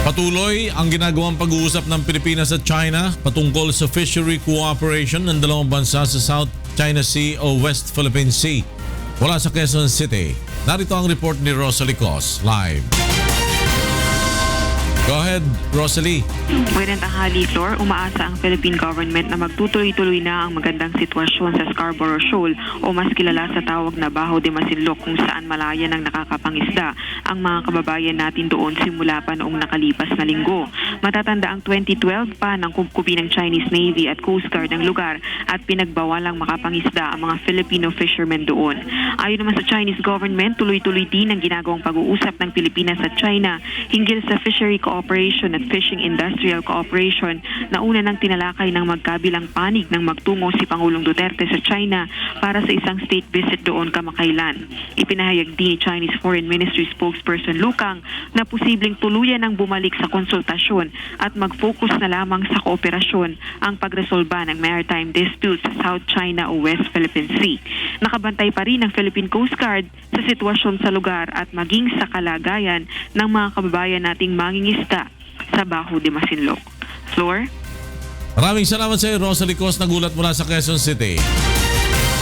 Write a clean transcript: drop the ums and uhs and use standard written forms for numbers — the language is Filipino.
Patuloy ang ginagawang pag-uusap ng Pilipinas at China patungkol sa fishery cooperation ng dalawang bansa sa South China Sea o West Philippine Sea. Mula sa Quezon City, narito ang report ni Rosalie Cos, live. Go ahead, Rosalie. Magandang tanghali, Flor. Umaasa ang Philippine government na magtutuloy-tuloy na ang magandang sitwasyon sa Scarborough Shoal o mas kilala sa tawag na Baho de Masinloc, kung saan malaya ng nakakapangisda ang mga kababayan natin doon simula pa noong nakalipas na linggo. Matatanda ang 2012 pa ng kubkubi ng Chinese Navy at Coast Guard ng lugar at pinagbawalang makapangisda ang mga Filipino fishermen doon. Ayon naman sa Chinese government, tuloy-tuloy din ang ginagawang pag-uusap ng Pilipinas at China hinggil sa fishery cooperation at fishing industrial cooperation na una nang tinalakay ng magkabilang panig ng magtungo si Pangulong Duterte sa China para sa isang state visit doon kamakailan. Ipinahayag din ni Chinese Foreign Ministry spokesperson Lukang na posibleng tuluyan ng bumalik sa konsultasyon at mag-focus na lamang sa kooperasyon ang pagresolba ng maritime disputes sa South China o West Philippine Sea. Nakabantay pa rin ang Philippine Coast Guard sa sitwasyon sa lugar at maging sa kalagayan ng mga kababayan nating mangingisda sa Baho de Masinloc. Floor? Maraming salamat sa iyo, Rosalie Cos, nagulat mula sa Quezon City.